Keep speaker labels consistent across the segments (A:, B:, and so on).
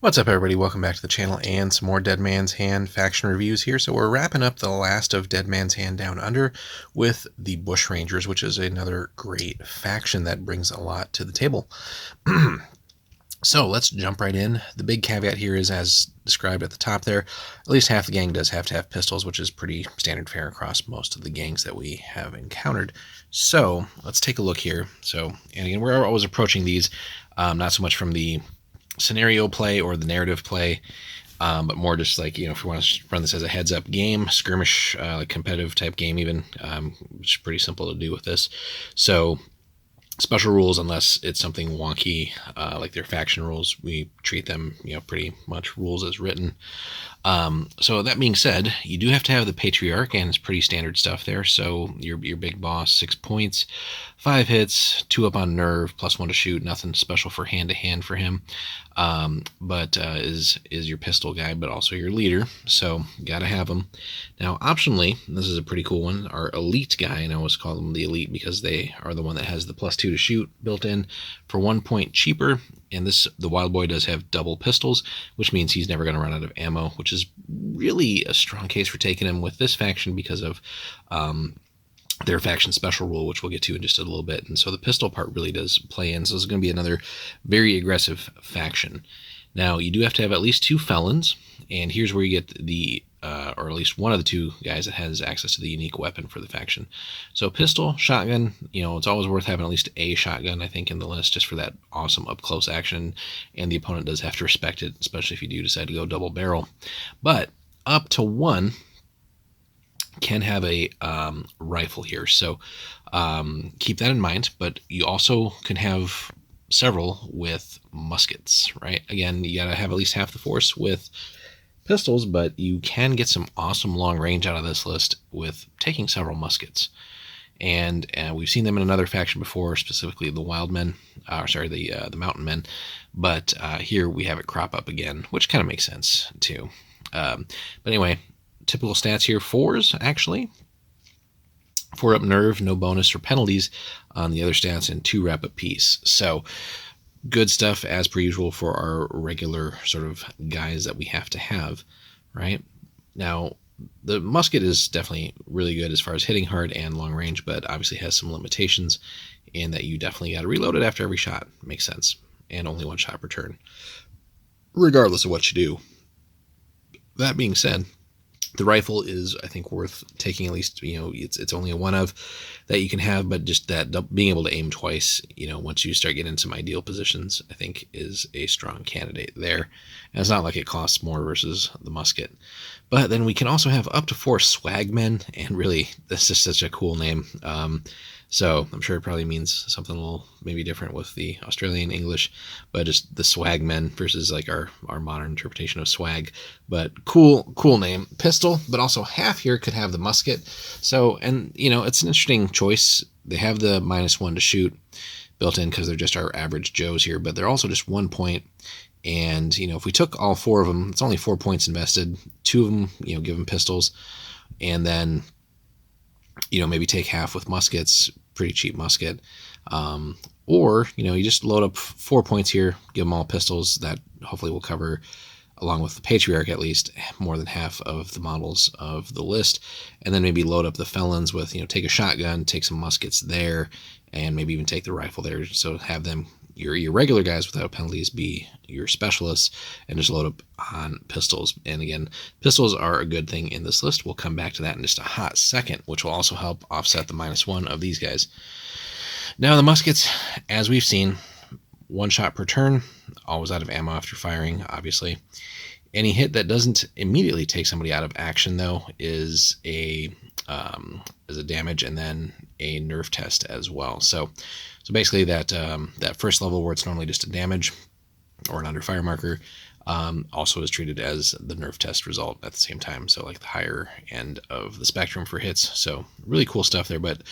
A: What's up, everybody? Welcome back to the channel and some more Dead Man's Hand faction reviews here. So we're wrapping up the last of Dead Man's Hand Down Under with the Bushrangers, which is another great faction that brings a lot to the table. So let's jump right in. The big caveat here is, as described at the top there, at least half the gang does have to have pistols, which is pretty standard fare across most of the gangs that we have encountered. So let's take a look here. So, and again, we're always approaching these not so much from the scenario play or the narrative play, but more just like, if you want to run this as a heads up game, skirmish, like competitive type game even, which is pretty simple to do with this. So special rules, unless it's something wonky, like their faction rules, we treat them, pretty much rules as written. So that being said, you do have to have the Patriarch, and it's pretty standard stuff there. So your big boss, 6 points, 5 hits, 2 up on nerve, +1 to shoot. Nothing special for hand to hand for him, but is your pistol guy, but also your leader. So gotta have him. Now, optionally, this is a pretty cool one. Our elite guy, and I always call them the elite because they are the one that has the +2 to shoot built in for 1 point cheaper. And the wild boy does have double pistols, which means he's never going to run out of ammo, which is really a strong case for taking him with this faction because of their faction special rule, which we'll get to in just a little bit. And so the pistol part really does play in. So this is going to be another very aggressive faction. Now, you do have to have at least 2 felons, and here's where you get the, or at least one of the 2 guys that has access to the unique weapon for the faction. So pistol, shotgun, it's always worth having at least a shotgun, I think, in the list, just for that awesome up-close action, and the opponent does have to respect it, especially if you do decide to go double barrel. But up to 1 can have a rifle here, so keep that in mind, but you also can have several with muskets, right? Again, you gotta have at least half the force with pistols, but you can get some awesome long range out of this list with taking several muskets. And we've seen them in another faction before, specifically the wild men, the mountain men, but here we have it crop up again, which kind of makes sense too. But anyway, typical stats here: 4s actually. 4 up nerve, no bonus or penalties on the other stats, and 2 rep apiece. So good stuff as per usual for our regular sort of guys that we have to have, right? Now, the musket is definitely really good as far as hitting hard and long range, but obviously has some limitations in that you definitely got to reload it after every shot. Makes sense. And only 1 shot per turn, regardless of what you do. That being said, the rifle is, I think, worth taking at least, it's only a one of that you can have, but just that being able to aim twice, once you start getting into some ideal positions, I think is a strong candidate there. And it's not like it costs more versus the musket. But then we can also have up to 4 swagmen, and really, that's just such a cool name. So I'm sure it probably means something a little maybe different with the Australian English, but just the swagmen versus like our modern interpretation of swag. But cool name. Pistol, but also half here could have the musket. So, and it's an interesting choice. They have the -1 to shoot built in because they're just our average Joes here, but they're also just 1 point. And, if we took all 4 of them, it's only 4 points invested. 2 of them, give them pistols, and then, maybe take half with muskets, pretty cheap musket. Or, you just load up 4 points here, give them all pistols. That hopefully will cover, along with the Patriarch, at least more than half of the models of the list. And then maybe load up the felons with, take a shotgun, take some muskets there, and maybe even take the rifle there. So have them, your regular guys without penalties, be your specialists, and just load up on pistols. And again, pistols are a good thing in this list. We'll come back to that in just a hot second, which will also help offset the -1 of these guys. Now, the muskets, as we've seen, 1 shot per turn, always out of ammo after firing, obviously. Any hit that doesn't immediately take somebody out of action, though, is a damage and then a nerve test as well. So basically that first level where it's normally just a damage or an under fire marker, also is treated as the nerve test result at the same time. So like the higher end of the spectrum for hits. So really cool stuff there. But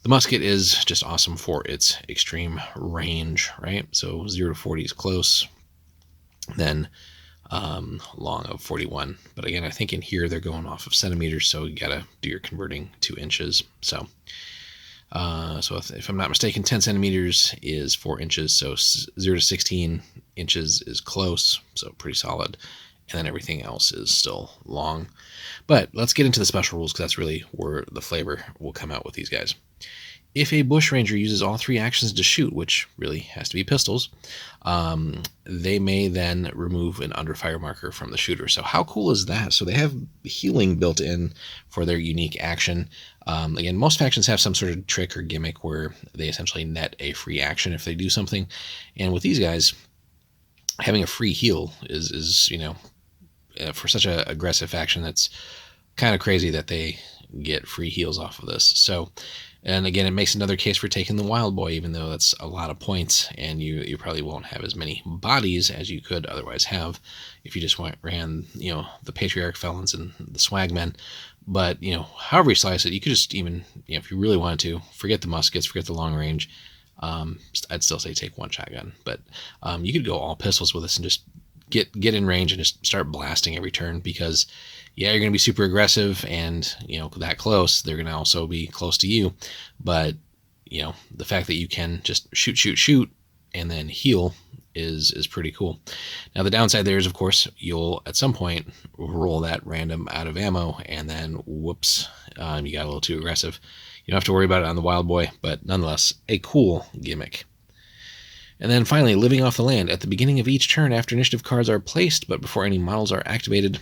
A: the musket is just awesome for its extreme range, right? So 0 to 40 is close, then long of 41. But again, I think in here they're going off of centimeters, so you gotta do your converting to inches. So So if I'm not mistaken, 10 centimeters is 4 inches. So 0 to 16 inches is close, so pretty solid. And then everything else is still long. But let's get into the special rules, because that's really where the flavor will come out with these guys. If a bushranger uses all 3 actions to shoot, which really has to be pistols, they may then remove an under fire marker from the shooter. So how cool is that? So they have healing built in for their unique action. Again, most factions have some sort of trick or gimmick where they essentially net a free action if they do something. And with these guys, having a free heal is for such an aggressive faction, that's kind of crazy that they get free heals off of this. So, and again, it makes another case for taking the Wild Boy, even though that's a lot of points, and you probably won't have as many bodies as you could otherwise have if you just ran the Patriarch Felons and the Swagmen. But however you slice it, you could just even if you really wanted to, forget the muskets, forget the long range. I'd still say take 1 shotgun, but you could go all pistols with this and just get in range and just start blasting every turn, because you're going to be super aggressive, and that close, they're going to also be close to you. But the fact that you can just shoot and then heal is pretty cool. Now the downside there is, of course, you'll at some point roll that random out of ammo, and then whoops, you got a little too aggressive. You don't have to worry about it on the Wild Boy, but nonetheless, a cool gimmick. And then finally, living off the land. At the beginning of each turn, after initiative cards are placed, but before any models are activated,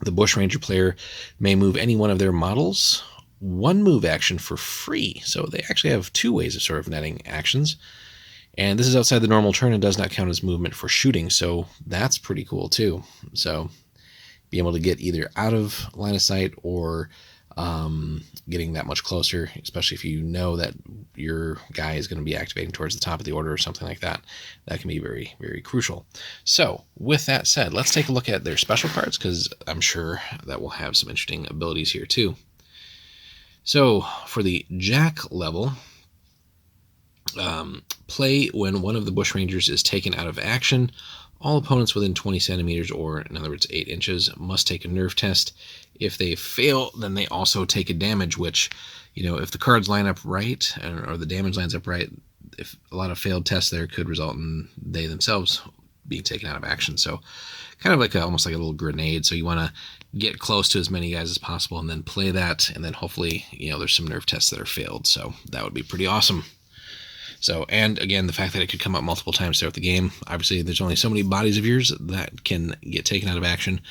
A: the Bushranger player may move any one of their models 1 move action for free. So they actually have 2 ways of sort of netting actions. And this is outside the normal turn and does not count as movement for shooting. So that's pretty cool too. So being able to get either out of line of sight or getting that much closer, especially if you know that your guy is going to be activating towards the top of the order or something like that, that can be very, very crucial. So with that said, let's take a look at their special cards, because I'm sure that will have some interesting abilities here too. So for the Jack level, play when one of the Bushrangers is taken out of action. All opponents within 20 centimeters, or in other words 8 inches, must take a nerf test. If they fail, then they also take a damage, which, if the cards line up right, or the damage lines up right, if a lot of failed tests there could result in they themselves being taken out of action. So kind of like almost like a little grenade. So you want to get close to as many guys as possible and then play that, and then hopefully, there's some nerf tests that are failed. So that would be pretty awesome. So, and again, the fact that it could come up multiple times throughout the game. Obviously, there's only so many bodies of yours that can get taken out of action,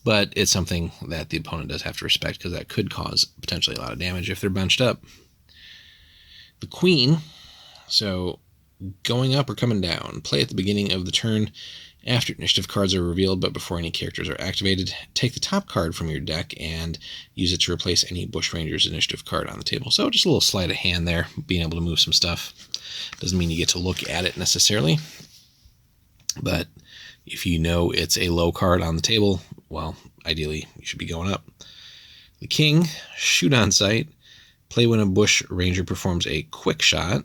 A: but it's something that the opponent does have to respect, because that could cause potentially a lot of damage if they're bunched up. The Queen, so going up or coming down. Play at the beginning of the turn after initiative cards are revealed, but before any characters are activated. Take the top card from your deck and use it to replace any Bushranger's initiative card on the table. So just a little sleight of hand there, being able to move some stuff. Doesn't mean you get to look at it necessarily, but if you know it's a low card on the table, well, ideally you should be going up. The King, shoot on sight. Play when a Bushranger performs a quick shot.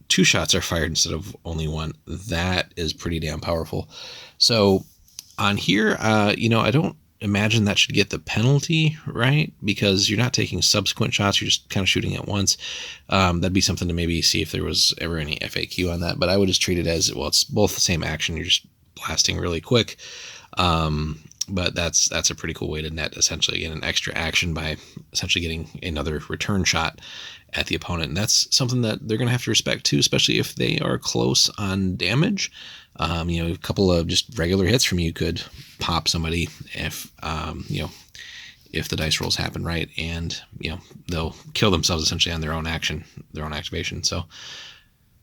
A: 2 shots are fired instead of only 1. That is pretty damn powerful. So on here, I don't imagine that should get the penalty, right? Because you're not taking subsequent shots, you're just kind of shooting at once. That'd be something to maybe see if there was ever any FAQ on that, but I would just treat it as, well, it's both the same action, you're just blasting really quick. But that's a pretty cool way to net, essentially, get an extra action by essentially getting another return shot at the opponent. And that's something that they're going to have to respect too, especially if they are close on damage. A couple of just regular hits from you could pop somebody if the dice rolls happen right, and they'll kill themselves essentially on their own action, their own activation. So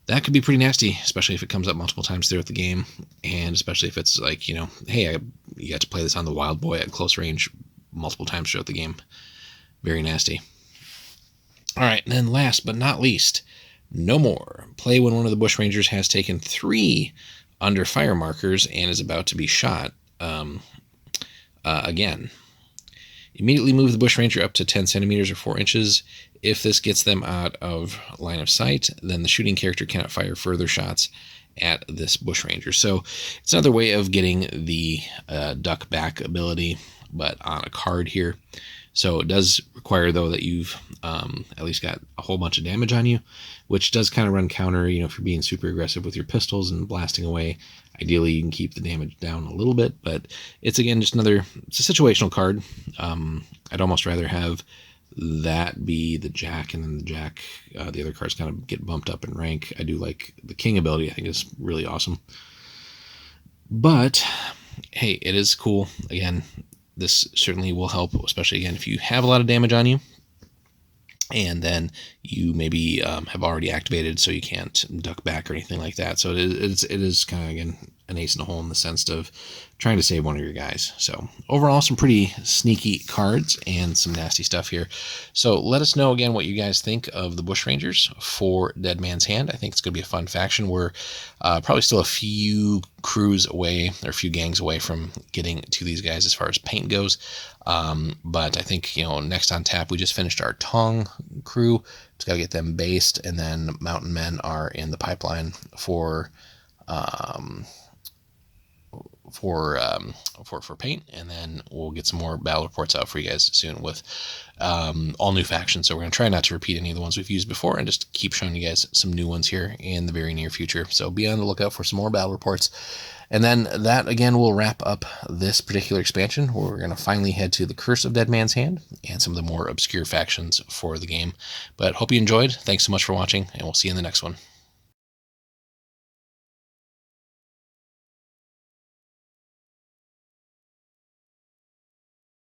A: that could be pretty nasty, especially if it comes up multiple times throughout the game, and especially if it's like, hey, you got to play this on the Wild Boy at close range multiple times throughout the game. Very nasty. All right, and then last but not least, no more. Play when one of the Bushrangers has taken 3 under fire markers and is about to be shot. Again, immediately move the Bushranger up to 10 centimeters or 4 inches. If this gets them out of line of sight, then the shooting character cannot fire further shots at this Bushranger. So it's another way of getting the duck back ability, but on a card here. So it does require, though, that you've at least got a whole bunch of damage on you, which does kind of run counter, if you're being super aggressive with your pistols and blasting away. Ideally, you can keep the damage down a little bit, but it's, again, just it's a situational card. I'd almost rather have that be the Jack, and then the Jack, the other cards kind of get bumped up in rank. I do like the King ability. I think is really awesome. But, hey, it is cool. Again, this certainly will help, especially, again, if you have a lot of damage on you, and then you maybe have already activated, so you can't duck back or anything like that. So it is kind of, again, an ace in the hole in the sense of trying to save one of your guys. So overall, some pretty sneaky cards and some nasty stuff here. So let us know, again, what you guys think of the Bushrangers for Dead Man's Hand. I think it's going to be a fun faction. We're probably still a few crews away, or a few gangs away from getting to these guys as far as paint goes. But I think, next on tap, we just finished our Tong crew. Just got to get them based, and then Mountain Men are in the pipeline for paint, and then we'll get some more battle reports out for you guys soon with all new factions. So we're going to try not to repeat any of the ones we've used before, and just keep showing you guys some new ones here in the very near future. So be on the lookout for some more battle reports. And then that, again, will wrap up this particular expansion, where we're going to finally head to the Curse of Dead Man's Hand and some of the more obscure factions for the game. But hope you enjoyed. Thanks so much for watching, and we'll see you in the next one.